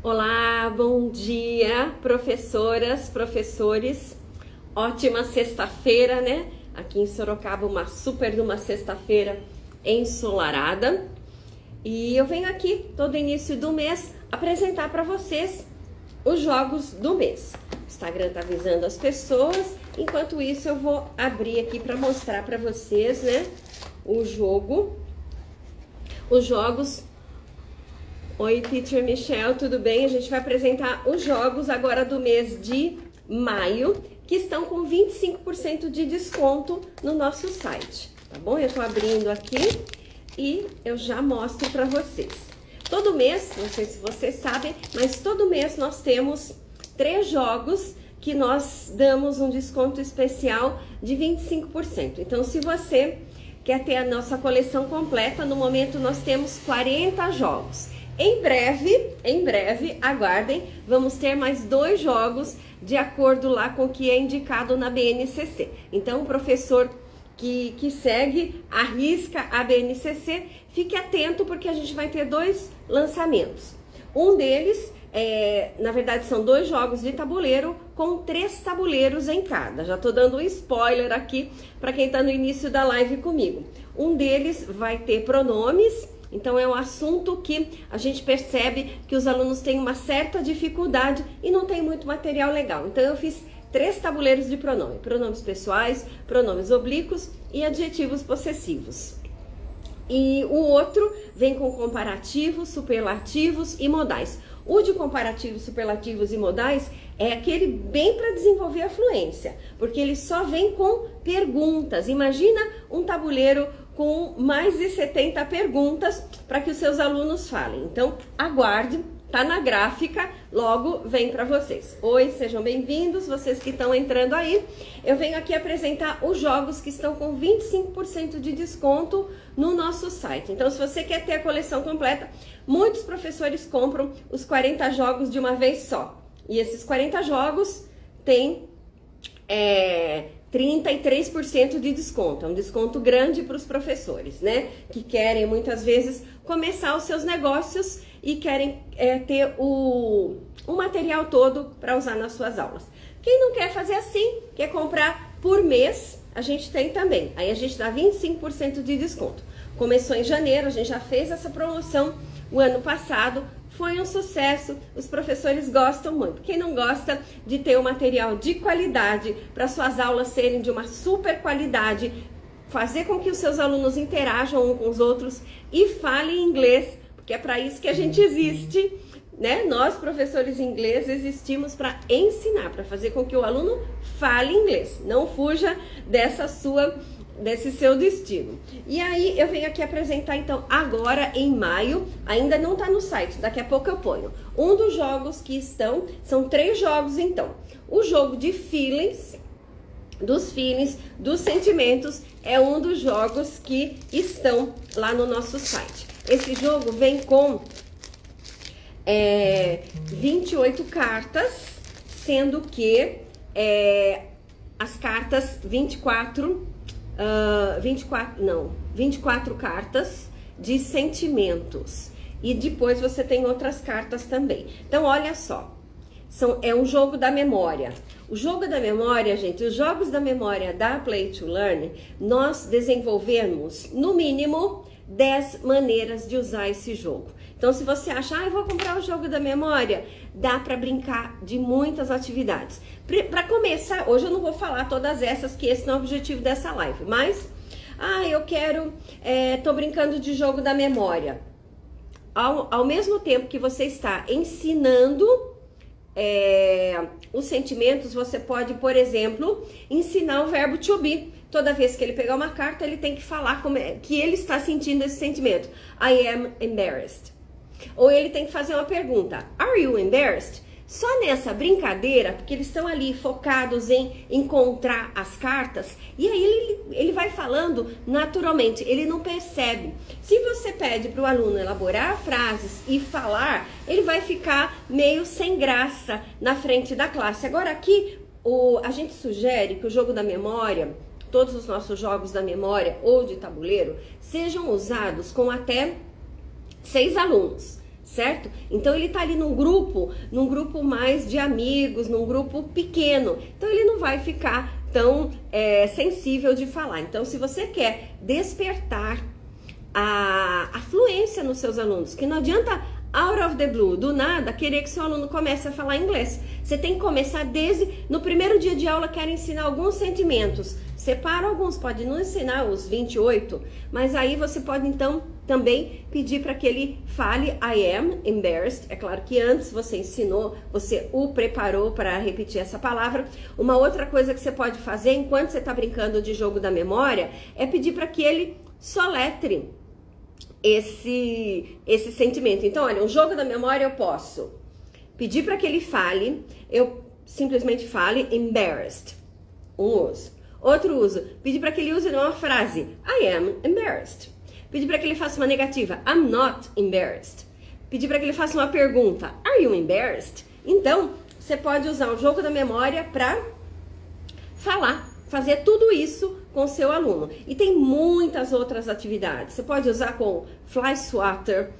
Olá, bom dia, professoras, professores. Ótima sexta-feira, né? Aqui em Sorocaba, uma super de uma sexta-feira ensolarada. E eu venho aqui todo início do mês apresentar para vocês os jogos do mês. O Instagram tá avisando as pessoas. Enquanto isso, eu vou abrir aqui para mostrar para vocês, né? Os jogos. Oi, Teacher Michelle, tudo bem? A gente vai apresentar os jogos agora do mês de maio, que estão com 25% de desconto no nosso site, tá bom? Eu tô abrindo aqui e eu já mostro para vocês. Todo mês, não sei se vocês sabem, mas todo mês nós temos 3 jogos que nós damos um desconto especial de 25%. Então, se você quer ter a nossa coleção completa, no momento nós temos 40 jogos. Em breve, aguardem, vamos ter mais 2 jogos de acordo lá com o que é indicado na BNCC. Então, o professor que segue, arrisca a BNCC, fique atento porque a gente vai ter 2 lançamentos. Um deles, na verdade, são 2 jogos de tabuleiro com 3 tabuleiros em cada. Já tô dando um spoiler aqui para quem tá no início da live comigo. Um deles vai ter pronomes. Então, é um assunto que a gente percebe que os alunos têm uma certa dificuldade e não tem muito material legal. Então, eu fiz 3 tabuleiros de pronome. Pronomes pessoais, pronomes oblíquos e adjetivos possessivos. E o outro vem com comparativos, superlativos e modais. O de comparativos, superlativos e modais é aquele bem para desenvolver a fluência, porque ele só vem com perguntas. Imagina um tabuleiro com mais de 70 perguntas para que os seus alunos falem. Então, aguarde, tá na gráfica, logo vem para vocês. Oi, sejam bem-vindos, vocês que estão entrando aí. Eu venho aqui apresentar os jogos que estão com 25% de desconto no nosso site. Então, se você quer ter a coleção completa, muitos professores compram os 40 jogos de uma vez só. E esses 40 jogos têm 33% de desconto. É um desconto grande para os professores, né? Que querem muitas vezes começar os seus negócios e querem ter o material todo para usar nas suas aulas. Quem não quer fazer assim, quer comprar por mês, a gente tem também. Aí a gente dá 25% de desconto. Começou em janeiro, a gente já fez essa promoção o ano passado. Foi um sucesso, os professores gostam muito. Quem não gosta de ter um material de qualidade para suas aulas serem de uma super qualidade, fazer com que os seus alunos interajam uns com os outros e falem inglês, porque é para isso que a gente existe, né? Nós, professores de inglês, existimos para ensinar, para fazer com que o aluno fale inglês. Não fuja desse seu destino. E aí eu venho aqui apresentar então agora em maio, ainda não tá no site, daqui a pouco eu ponho. Um dos jogos que são 3 jogos então. O jogo de feelings, dos sentimentos, é um dos jogos que estão lá no nosso site. Esse jogo vem com 28 cartas, sendo que as cartas 24 cartas de sentimentos. E depois você tem outras cartas também. Então, olha só. É um jogo da memória. O jogo da memória, gente, os jogos da memória da Play to Learn, nós desenvolvemos, no mínimo, 10 maneiras de usar esse jogo. Então, se você achar, eu vou comprar o jogo da memória, dá para brincar de muitas atividades. Para começar, hoje eu não vou falar todas essas, que esse não é o objetivo dessa live, mas, tô brincando de jogo da memória. Ao mesmo tempo que você está ensinando os sentimentos, você pode, por exemplo, ensinar o verbo to be. Toda vez que ele pegar uma carta, ele tem que falar que ele está sentindo esse sentimento. I am embarrassed. Ou ele tem que fazer uma pergunta. Are you embarrassed? Só nessa brincadeira, porque eles estão ali focados em encontrar as cartas, e aí ele vai falando naturalmente, ele não percebe. Se você pede para o aluno elaborar frases e falar, ele vai ficar meio sem graça na frente da classe. Agora aqui, a gente sugere que o jogo da memória, todos os nossos jogos da memória ou de tabuleiro, sejam usados com até 6 alunos. certo? Então ele tá ali num grupo mais de amigos, num grupo pequeno. Então ele não vai ficar tão sensível de falar. Então, se você quer despertar a fluência nos seus alunos, que não adianta out of the blue, do nada, querer que seu aluno comece a falar inglês. Você tem que começar desde no primeiro dia de aula, quero ensinar alguns sentimentos. Separa alguns, pode não ensinar os 28, mas aí você pode então também pedir para que ele fale I am embarrassed. É claro que antes você ensinou, você o preparou para repetir essa palavra. Uma outra coisa que você pode fazer enquanto você está brincando de jogo da memória é pedir para que ele soletre esse sentimento. Então, olha, um jogo da memória eu posso pedir para que ele fale, eu simplesmente fale embarrassed. Um uso. Outro uso, pedir para que ele use uma frase I am embarrassed. Pedir para que ele faça uma negativa I'm not embarrassed. Pedir para que ele faça uma pergunta Are you embarrassed? Então, você pode usar o jogo da memória para falar, fazer tudo isso com o seu aluno. E tem muitas outras atividades. Você pode usar com fly swatter,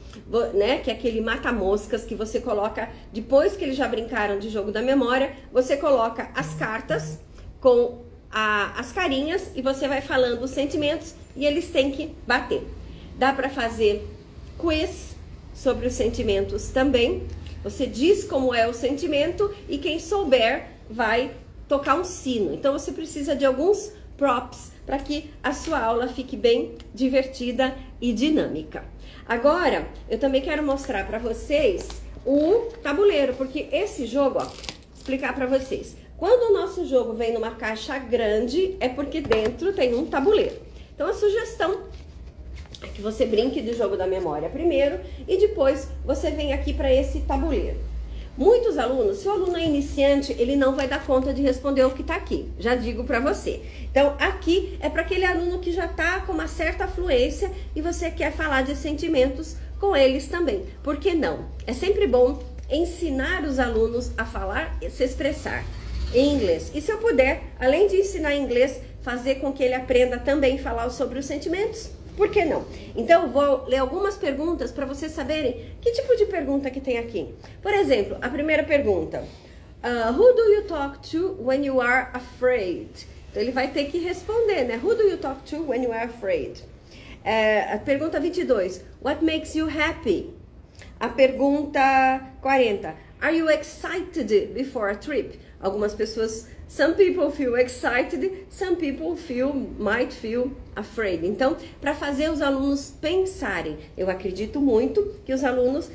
né, que é aquele mata-moscas que você coloca, depois que eles já brincaram de jogo da memória, você coloca as cartas com as carinhas e você vai falando os sentimentos e eles têm que bater. Dá para fazer quiz sobre os sentimentos também. Você diz como é o sentimento e quem souber vai tocar um sino. Então você precisa de alguns props para que a sua aula fique bem divertida e dinâmica. Agora, eu também quero mostrar para vocês o tabuleiro, porque esse jogo, ó, explicar para vocês. Quando o nosso jogo vem numa caixa grande, é porque dentro tem um tabuleiro. Então a sugestão é que você brinque de jogo da memória primeiro e depois você vem aqui para esse tabuleiro. Muitos alunos, se o aluno é iniciante, ele não vai dar conta de responder o que está aqui, já digo para você. Então, aqui é para aquele aluno que já está com uma certa fluência e você quer falar de sentimentos com eles também. Por que não? É sempre bom ensinar os alunos a falar e se expressar em inglês. E se eu puder, além de ensinar inglês, fazer com que ele aprenda também a falar sobre os sentimentos, por que não? Então, eu vou ler algumas perguntas para vocês saberem que tipo de pergunta que tem aqui. Por exemplo, a primeira pergunta. Who do you talk to when you are afraid? Então, ele vai ter que responder, né? Who do you talk to when you are afraid? A pergunta 22. What makes you happy? A pergunta 40. Are you excited before a trip? Algumas pessoas, some people feel excited, some people might feel afraid. Então, para fazer os alunos pensarem, eu acredito muito que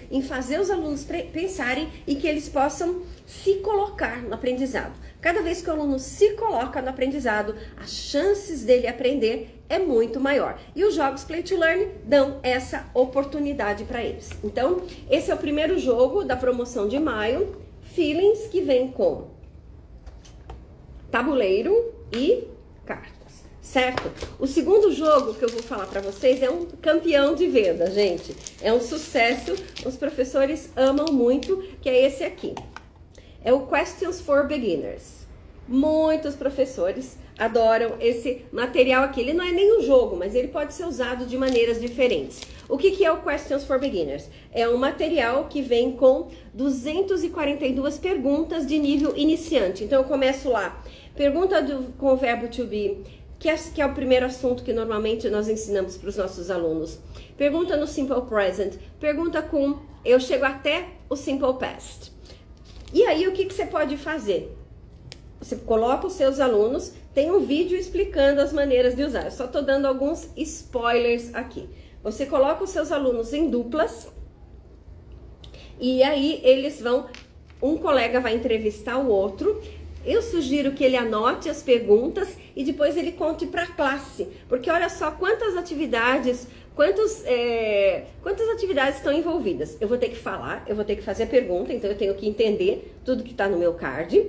em fazer os alunos pensarem e que eles possam se colocar no aprendizado. Cada vez que o aluno se coloca no aprendizado, as chances dele aprender é muito maior. E os jogos Play to Learn dão essa oportunidade para eles. Então, esse é o primeiro jogo da promoção de maio, Feelings, que vem com tabuleiro e cartas, certo? O segundo jogo que eu vou falar para vocês é um campeão de venda, gente. É um sucesso, os professores amam muito, que é esse aqui. É o Questions for Beginners. Muitos professores adoram esse material aqui. Ele não é nem um jogo, mas ele pode ser usado de maneiras diferentes. O que é o Questions for Beginners? É um material que vem com 242 perguntas de nível iniciante. Então eu começo lá. Pergunta com o verbo to be, que é o primeiro assunto que normalmente nós ensinamos para os nossos alunos. Pergunta no simple present. Pergunta com, eu chego até o simple past. E aí o que você pode fazer? Você coloca os seus alunos, tem um vídeo explicando as maneiras de usar. Eu só estou dando alguns spoilers aqui. Você coloca os seus alunos em duplas e aí eles vão, um colega vai entrevistar o outro. Eu sugiro que ele anote as perguntas e depois ele conte para a classe, porque olha só quantas atividades estão envolvidas. Eu vou ter que falar, eu vou ter que fazer a pergunta, então eu tenho que entender tudo que está no meu card.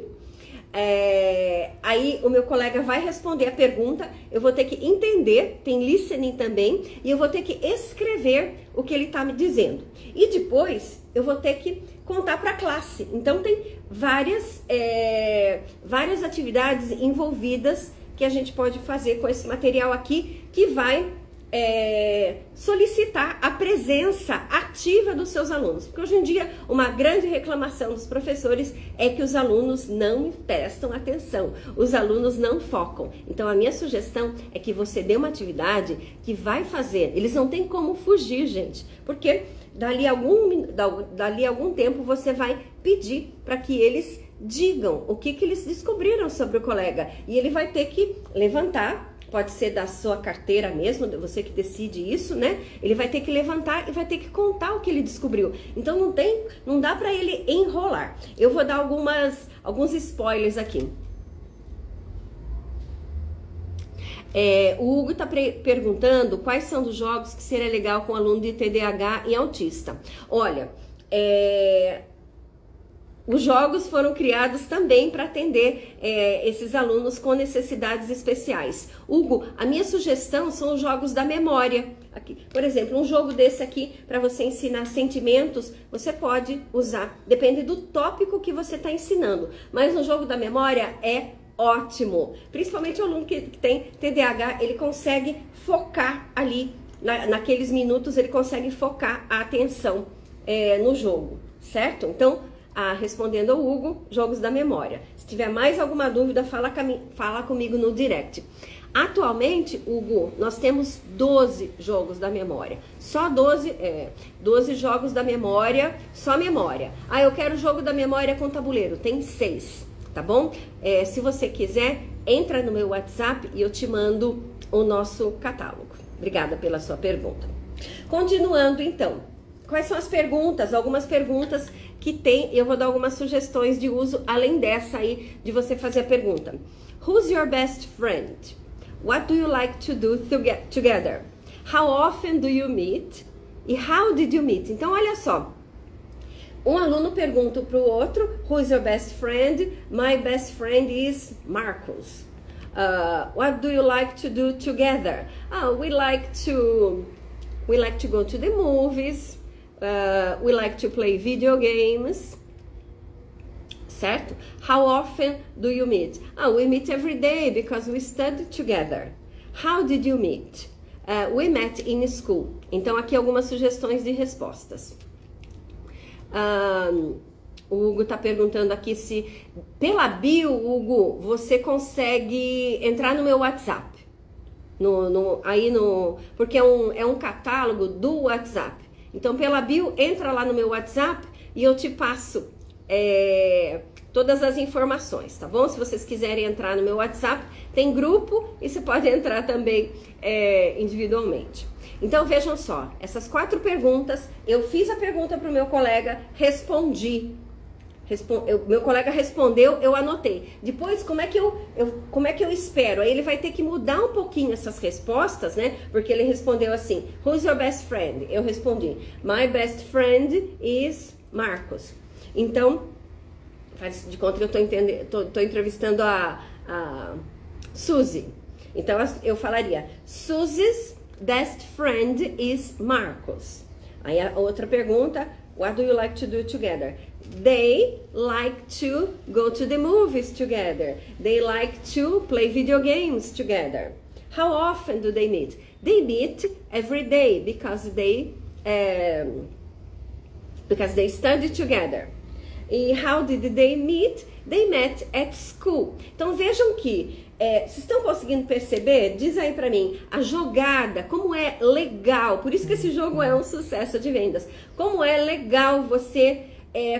Aí o meu colega vai responder a pergunta, eu vou ter que entender, tem listening também, e eu vou ter que escrever o que ele está me dizendo. E depois eu vou ter que contar para a classe. Então tem várias atividades envolvidas que a gente pode fazer com esse material aqui, que vai solicitar a presença ativa dos seus alunos. Porque hoje em dia, uma grande reclamação dos professores é que os alunos não prestam atenção, os alunos não focam. Então, a minha sugestão é que você dê uma atividade que vai fazer. Eles não têm como fugir, gente, porque dali algum tempo você vai pedir para que eles digam o que eles descobriram sobre o colega. E ele vai ter que levantar, pode ser da sua carteira mesmo, você que decide isso, né? Ele vai ter que levantar e vai ter que contar o que ele descobriu. Então não dá para ele enrolar. Eu vou dar alguns spoilers aqui. O Hugo está perguntando quais são os jogos que seria legal com aluno de TDAH e autista. Olha, os jogos foram criados também para atender esses alunos com necessidades especiais. Hugo, a minha sugestão são os jogos da memória. Aqui, por exemplo, um jogo desse aqui, para você ensinar sentimentos, você pode usar, depende do tópico que você está ensinando. Mas um jogo da memória é ótimo. Principalmente o aluno que tem TDAH, ele consegue focar ali, naqueles minutos, ele consegue focar a atenção no jogo, certo? Então, respondendo ao Hugo, jogos da memória. Se tiver mais alguma dúvida, fala comigo no direct. Atualmente, Hugo, nós temos 12 jogos da memória. Só 12 jogos da memória, só memória. Eu quero jogo da memória com tabuleiro. Tem 6, tá bom? Se você quiser, entra no meu WhatsApp e eu te mando o nosso catálogo. Obrigada pela sua pergunta. Continuando, então. Quais são as perguntas? Algumas perguntas que tem, eu vou dar algumas sugestões de uso, além dessa aí, de você fazer a pergunta. Who's your best friend? What do you like to do together? How often do you meet? E how did you meet? Então, olha só. Um aluno pergunta para o outro, who's your best friend? My best friend is Marcos. What do you like to do together? We like to go to the movies. We like to play video games, certo? How often do you meet? We meet every day because we study together. How did you meet? We met in school. Então, aqui algumas sugestões de respostas. O Hugo está perguntando aqui se, pela bio, Hugo, você consegue entrar no meu WhatsApp. Porque é um catálogo do WhatsApp. Então, pela bio, entra lá no meu WhatsApp e eu te passo todas as informações, tá bom? Se vocês quiserem entrar no meu WhatsApp, tem grupo e você pode entrar também individualmente. Então, vejam só, essas 4 perguntas, eu fiz a pergunta para o meu colega, respondi. Meu colega respondeu, eu anotei. Depois, como é que eu espero? Aí ele vai ter que mudar um pouquinho essas respostas, né? Porque ele respondeu assim, who's your best friend? Eu respondi, my best friend is Marcos. Então, faz de conta que eu tô entrevistando a Suzy. Então, eu falaria, Suzy's best friend is Marcos. Aí a outra pergunta, what do you like to do together? They like to go to the movies together. They like to play video games together. How often do they meet? They meet every day because they study together. E how did they meet? They met at school. Então vejam que vocês estão conseguindo perceber? Diz aí pra mim, a jogada, como é legal. Por isso que esse jogo é um sucesso de vendas. Como é legal você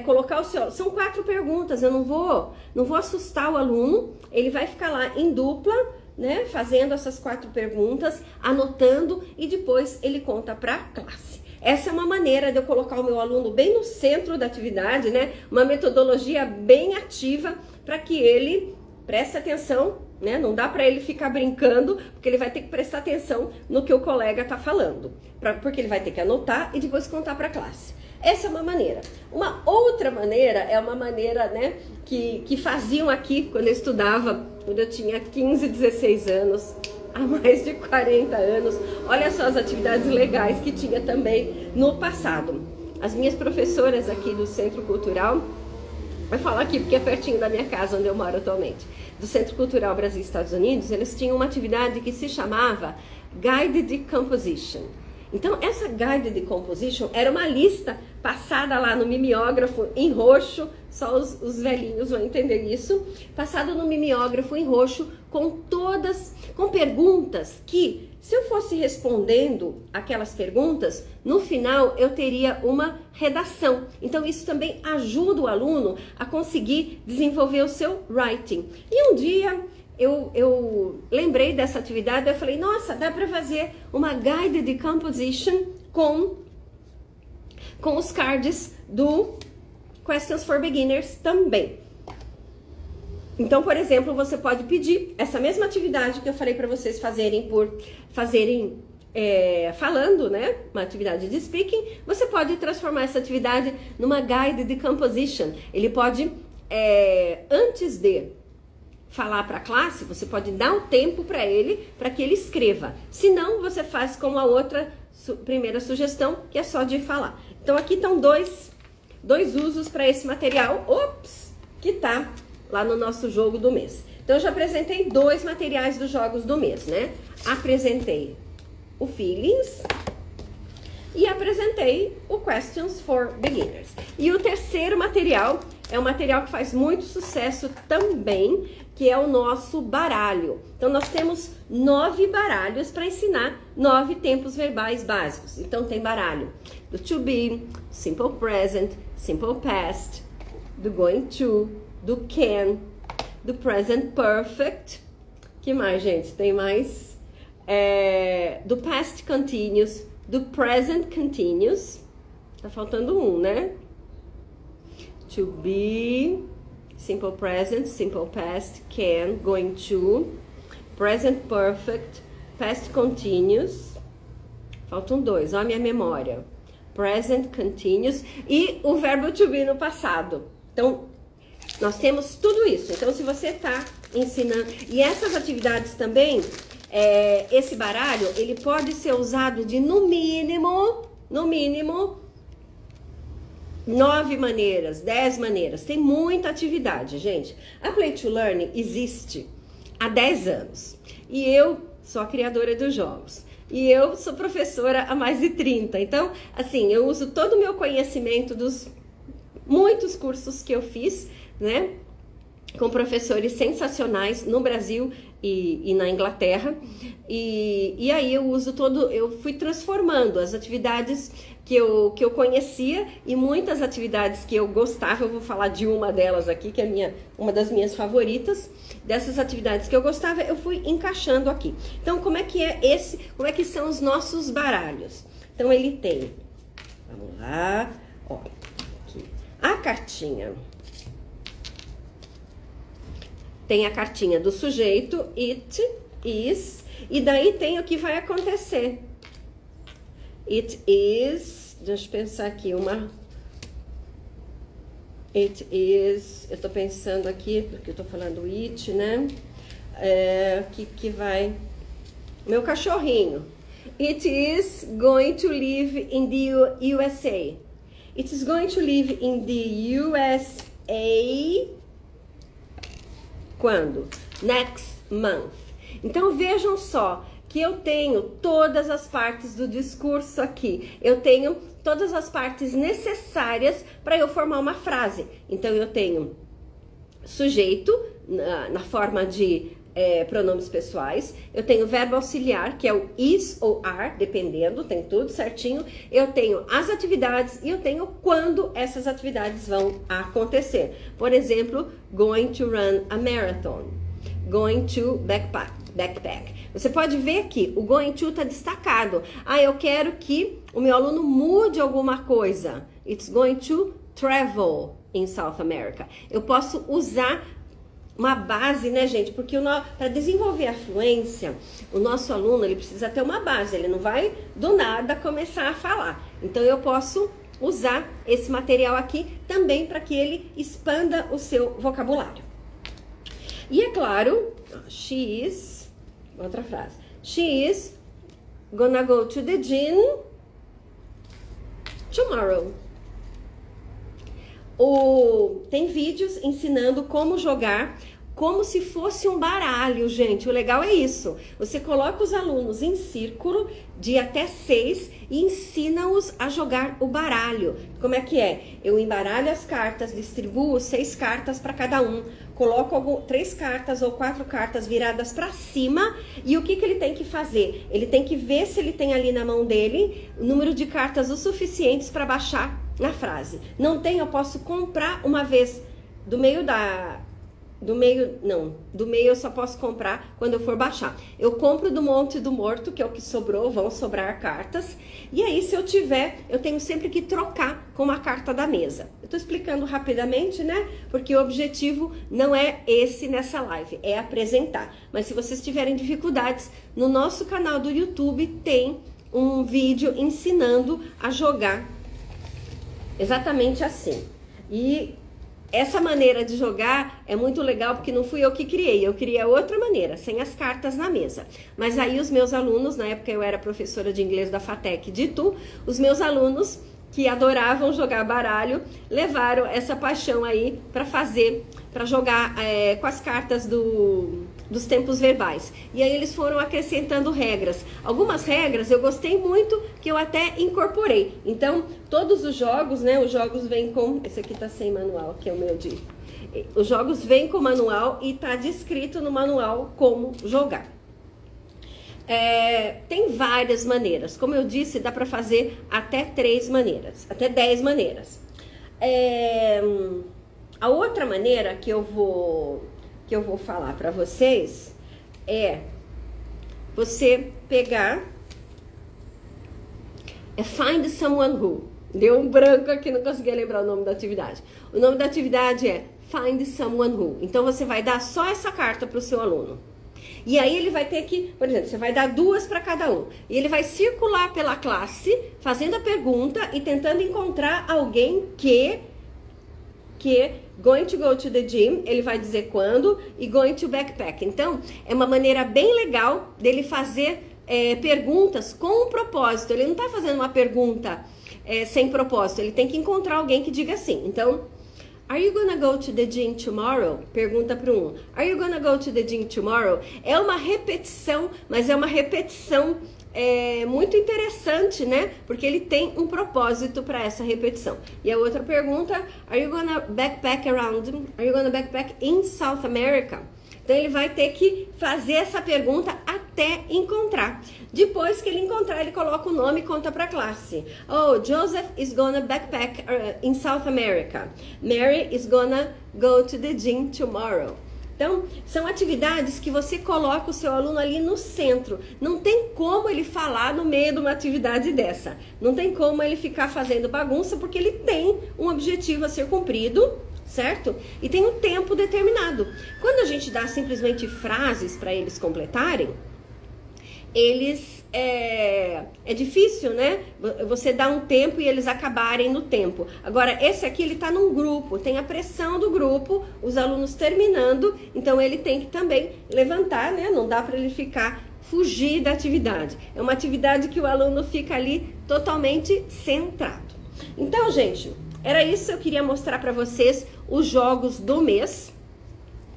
colocar o seu... São 4 perguntas, eu não vou assustar o aluno. Ele vai ficar lá em dupla, né? Fazendo essas 4 perguntas, anotando e depois ele conta pra classe. Essa é uma maneira de eu colocar o meu aluno bem no centro da atividade, né? Uma metodologia bem ativa para que ele preste atenção, né? Não dá para ele ficar brincando, porque ele vai ter que prestar atenção no que o colega está falando, porque ele vai ter que anotar e depois contar para a classe. Essa é uma maneira. Uma outra maneira é uma maneira, né, que faziam aqui quando eu estudava, quando eu tinha 15, 16 anos, há mais de 40 anos. Olha só as atividades legais que tinha também no passado. As minhas professoras aqui do Centro Cultural, vou falar aqui porque é pertinho da minha casa, onde eu moro atualmente, do Centro Cultural Brasil e Estados Unidos, eles tinham uma atividade que se chamava Guide de Composition. Então, essa Guide de Composition era uma lista passada lá no mimeógrafo em roxo, só os velhinhos vão entender isso, passada no mimeógrafo em roxo com perguntas que, se eu fosse respondendo aquelas perguntas, no final eu teria uma redação. Então, isso também ajuda o aluno a conseguir desenvolver o seu writing. E um dia eu lembrei dessa atividade, eu falei, nossa, dá para fazer uma guide de composition com os cards do Questions for Beginners também. Então, por exemplo, você pode pedir essa mesma atividade que eu falei para vocês fazerem falando, né? Uma atividade de speaking. Você pode transformar essa atividade numa guide de composition. Ele pode, antes de falar para a classe, você pode dar um tempo para que ele escreva. Se não, você faz como a outra primeira sugestão, que é só de falar. Então, aqui estão dois usos para esse material, que tá lá no nosso jogo do mês. Então, eu já apresentei 2 materiais dos jogos do mês, né? Apresentei o Feelings e apresentei o Questions for Beginners. E o terceiro material é um material que faz muito sucesso também, que é o nosso baralho. Então, nós temos 9 baralhos para ensinar 9 tempos verbais básicos. Então, tem baralho do to be, simple present, simple past, do going to, do can, do present perfect. Que mais, gente? Tem mais? Do past continuous, do present continuous. Tá faltando um, né? To be, simple present, simple past, can, going to, present perfect, past continuous. Faltam 2, ó a minha memória. Present continuous e o verbo to be no passado. Então, nós temos tudo isso. Então, se você está ensinando... E essas atividades também, esse baralho, ele pode ser usado de no mínimo, 9 maneiras, 10 maneiras. Tem muita atividade, gente. A Play to Learn existe há 10 anos. E eu sou a criadora dos jogos. E eu sou professora há mais de 30. Então, assim, eu uso todo o meu conhecimento dos muitos cursos que eu fiz, né? Com professores sensacionais no Brasil e na Inglaterra. E aí eu fui transformando as atividades que eu conhecia e muitas atividades que eu gostava. Eu vou falar de uma delas aqui, que é uma das minhas favoritas. Dessas atividades que eu gostava, eu fui encaixando aqui. Então, como é que são os nossos baralhos? Então, ele tem, vamos lá, ó, aqui, a cartinha. Tem a cartinha do sujeito, it, is, e daí tem o que vai acontecer. It is, deixa eu pensar aqui, it is, eu tô pensando aqui, porque eu tô falando it, né? Que vai, meu cachorrinho. It is going to live in the USA. It is going to live in the USA. Quando? Next month. Então, vejam só que eu tenho todas as partes do discurso aqui. Eu tenho todas as partes necessárias para eu formar uma frase. Então, eu tenho sujeito na forma de pronomes pessoais. Eu tenho verbo auxiliar, que é o is ou are, dependendo, tem tudo certinho. Eu tenho as atividades e eu tenho quando essas atividades vão acontecer. Por exemplo, going to run a marathon. Going to backpack. Você pode ver que o going to está destacado. Eu quero que o meu aluno mude alguma coisa. It's going to travel in South America. Eu posso usar uma base, né, gente? Porque para desenvolver a fluência, o nosso aluno ele precisa ter uma base. Ele não vai do nada começar a falar. Então eu posso usar esse material aqui também para que ele expanda o seu vocabulário. E é claro, she is, outra frase. She is gonna go to the gym tomorrow. Tem vídeos ensinando como jogar como se fosse um baralho, gente. O legal é isso. Você coloca os alunos em círculo de até 6 e ensina-os a jogar o baralho. Como é que é? Eu embaralho as cartas, distribuo 6 cartas para cada um. Coloco 3 cartas ou 4 cartas viradas para cima. E o que ele tem que fazer? Ele tem que ver se ele tem ali na mão dele o número de cartas o suficientes para baixar na frase. Não tem, eu posso comprar uma vez do meio eu só posso comprar quando eu for baixar. Eu compro do monte do morto, que é o que sobrou, vão sobrar cartas. E aí, se eu tiver, eu tenho sempre que trocar com uma carta da mesa. Eu tô explicando rapidamente, né? Porque o objetivo não é esse nessa live, é apresentar. Mas se vocês tiverem dificuldades, no nosso canal do YouTube tem um vídeo ensinando a jogar exatamente assim. E essa maneira de jogar é muito legal porque não fui eu que criei, eu criei outra maneira, sem as cartas na mesa. Mas aí os meus alunos, na época eu era professora de inglês da FATEC de Itu, os meus alunos que adoravam jogar baralho, levaram essa paixão aí para jogar com as cartas dos tempos verbais. E aí eles foram acrescentando regras. Algumas regras eu gostei muito, que eu até incorporei. Então, todos os jogos, né? Os jogos vêm com... Esse aqui tá sem manual, que é o meu de... Os jogos vêm com manual e tá descrito no manual como jogar. Tem várias maneiras. Como eu disse, dá para fazer até 3 maneiras, até 10 maneiras. A outra maneira que eu vou falar para vocês é você pegar Find Someone Who. Deu um branco aqui, não consegui lembrar o nome da atividade. O nome da atividade é Find Someone Who. Então você vai dar só essa carta para o seu aluno. E aí ele vai ter que, por exemplo, você vai dar 2 para cada um. E ele vai circular pela classe, fazendo a pergunta e tentando encontrar alguém que going to go to the gym, ele vai dizer quando, e going to backpack. Então, é uma maneira bem legal dele fazer perguntas com um propósito. Ele não está fazendo uma pergunta sem propósito, ele tem que encontrar alguém que diga assim. Então, are you gonna go to the gym tomorrow? Pergunta para um. Are you gonna go to the gym tomorrow? É uma repetição, mas é uma repetição muito interessante, né? Porque ele tem um propósito para essa repetição. E a outra pergunta, are you gonna backpack in South America? Então ele vai ter que fazer essa pergunta até encontrar. Depois que ele encontrar, ele coloca o nome e conta para a classe. Oh, Joseph is gonna backpack in South America. Mary is gonna go to the gym tomorrow. Então, são atividades que você coloca o seu aluno ali no centro. Não tem como ele falar no meio de uma atividade dessa. Não tem como ele ficar fazendo bagunça, porque ele tem um objetivo a ser cumprido, certo? E tem um tempo determinado. Quando a gente dá simplesmente frases para eles completarem, é difícil, né? Você dá um tempo e eles acabarem no tempo. Agora, esse aqui, ele tá num grupo, tem a pressão do grupo, os alunos terminando, então ele tem que também levantar, né? Não dá para ele fugir da atividade. É uma atividade que o aluno fica ali totalmente centrado. Então, gente, era isso que eu queria mostrar para vocês, os jogos do mês.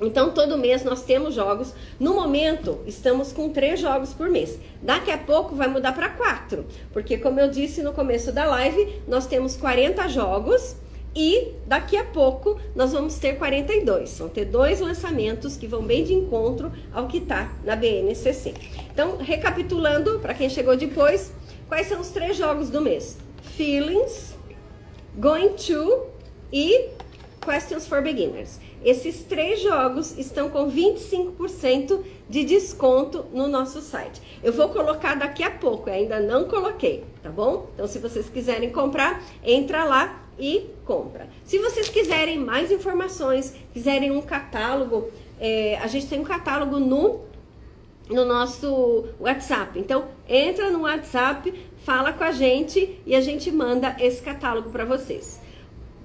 Então, todo mês nós temos jogos. No momento, estamos com 3 jogos por mês. Daqui a pouco vai mudar para 4. Porque, como eu disse no começo da live, nós temos 40 jogos. E daqui a pouco nós vamos ter 42. Vão ter 2 lançamentos que vão bem de encontro ao que está na BNCC. Então, recapitulando, para quem chegou depois, quais são os 3 jogos do mês? Feelings, Going to e Questions for Beginners. Esses 3 jogos estão com 25% de desconto no nosso site. Eu vou colocar daqui a pouco, ainda não coloquei, tá bom? Então, se vocês quiserem comprar, entra lá e compra. Se vocês quiserem mais informações, quiserem um catálogo, a gente tem um catálogo no nosso WhatsApp. Então, entra no WhatsApp, fala com a gente e a gente manda esse catálogo para vocês.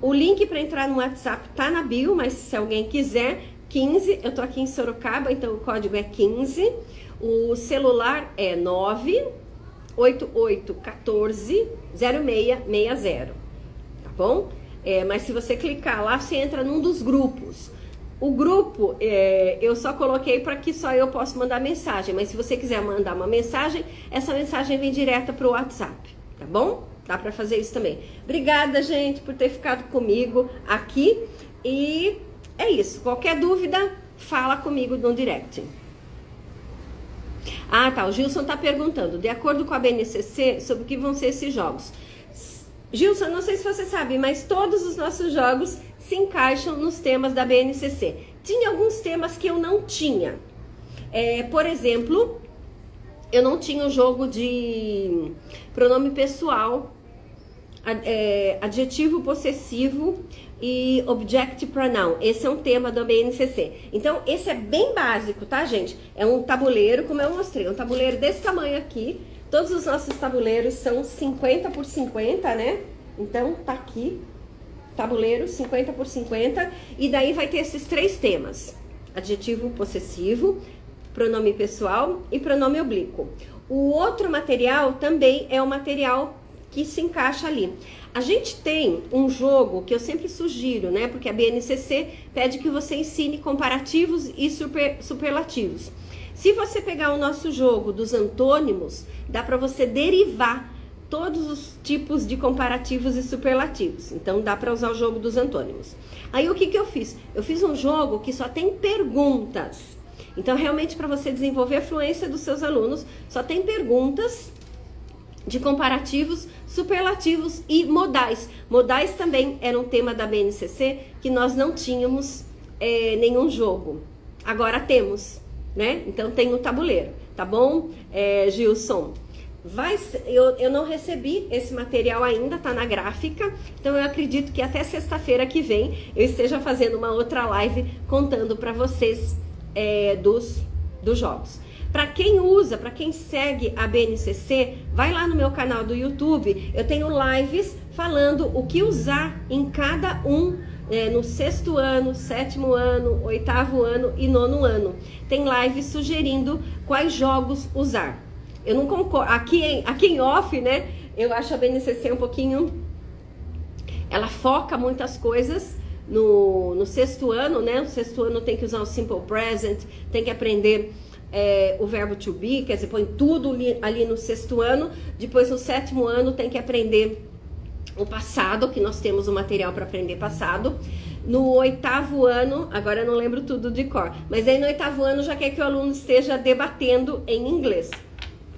O link para entrar no WhatsApp tá na bio, mas se alguém quiser, 15, eu tô aqui em Sorocaba, então o código é 15. O celular é 988140660, tá bom? Mas se você clicar lá, você entra num dos grupos. O grupo, eu só coloquei para que só eu possa mandar mensagem, mas se você quiser mandar uma mensagem, essa mensagem vem direta para o WhatsApp, tá bom? Dá para fazer isso também. Obrigada, gente, por ter ficado comigo aqui. E é isso. Qualquer dúvida, fala comigo no direct. Ah, tá. O Gilson tá perguntando, de acordo com a BNCC, sobre o que vão ser esses jogos. Gilson, não sei se você sabe, mas todos os nossos jogos se encaixam nos temas da BNCC. Tinha alguns temas que eu não tinha. Por exemplo, eu não tinha o jogo de pronome pessoal, adjetivo possessivo e object pronoun. Esse é um tema da BNCC. Então, esse é bem básico, tá, gente? É um tabuleiro, como eu mostrei, um tabuleiro desse tamanho aqui. Todos os nossos tabuleiros são 50 por 50, né? Então, tá aqui, tabuleiro 50 por 50. E daí vai ter esses 3 temas: adjetivo possessivo, pronome pessoal e pronome oblíquo. O outro material também é um material que se encaixa ali. A gente tem um jogo que eu sempre sugiro, né? Porque a BNCC pede que você ensine comparativos e superlativos. Se você pegar o nosso jogo dos antônimos, dá para você derivar todos os tipos de comparativos e superlativos. Então, dá para usar o jogo dos antônimos. Aí, o que que eu fiz? Eu fiz um jogo que só tem perguntas. Então, realmente, para você desenvolver a fluência dos seus alunos, só tem perguntas de comparativos, superlativos e modais. Modais também era um tema da BNCC que nós não tínhamos nenhum jogo. Agora temos, né? Então tem o tabuleiro, tá bom, Gilson? Eu não recebi esse material ainda, tá na gráfica, então eu acredito que até sexta-feira que vem eu esteja fazendo uma outra live contando para vocês dos jogos. Para quem usa, para quem segue a BNCC, vai lá no meu canal do YouTube, eu tenho lives falando o que usar em cada um, no 6º ano, 7º ano, 8º ano e 9º ano. Tem lives sugerindo quais jogos usar. Eu não concordo, aqui em off, né, eu acho a BNCC um pouquinho, ela foca muitas coisas no 6º ano, né, no 6º ano tem que usar o simple present, tem que aprender o verbo to be, quer dizer, põe tudo ali no 6º ano. Depois no 7º ano tem que aprender o passado, que nós temos o material para aprender passado. No 8º ano, agora eu não lembro tudo de cor, mas aí no 8º ano já quer que o aluno esteja debatendo em inglês.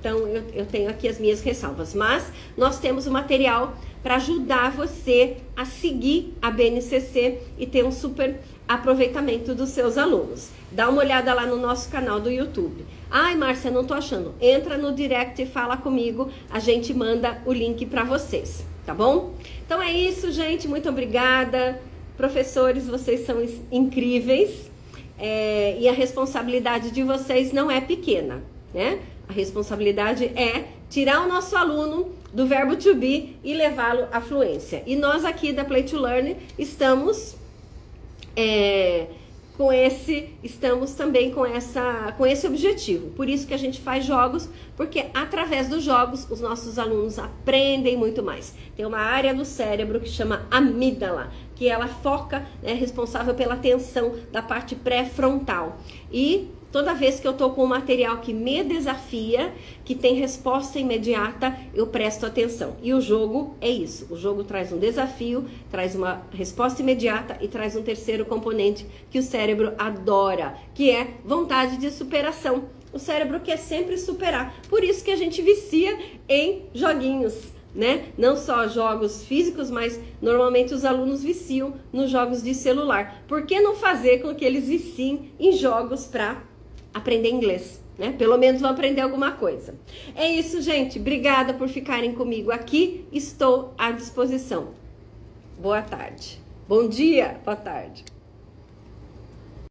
Então eu tenho aqui as minhas ressalvas, mas nós temos o material para ajudar você a seguir a BNCC e ter um super aproveitamento dos seus alunos. Dá uma olhada lá no nosso canal do YouTube. Ai, Márcia, não tô achando. Entra no direct e fala comigo, a gente manda o link para vocês, tá bom? Então é isso, gente, muito obrigada. Professores, vocês são incríveis, e a responsabilidade de vocês não é pequena, né? A responsabilidade é tirar o nosso aluno do verbo to be e levá-lo à fluência. E nós aqui da Play to Learn estamos também com esse objetivo. Por isso que a gente faz jogos, porque através dos jogos os nossos alunos aprendem muito mais. Tem uma área do cérebro que chama amígdala, que ela foca, é responsável pela atenção da parte pré-frontal. E toda vez que eu tô com um material que me desafia, que tem resposta imediata, eu presto atenção. E o jogo é isso. O jogo traz um desafio, traz uma resposta imediata e traz um terceiro componente que o cérebro adora, que é vontade de superação. O cérebro quer sempre superar. Por isso que a gente vicia em joguinhos, né? Não só jogos físicos, mas normalmente os alunos viciam nos jogos de celular. Por que não fazer com que eles viciem em jogos para aprender inglês, né? Pelo menos vão aprender alguma coisa. É isso, gente. Obrigada por ficarem comigo aqui. Estou à disposição. Boa tarde. Bom dia. Boa tarde.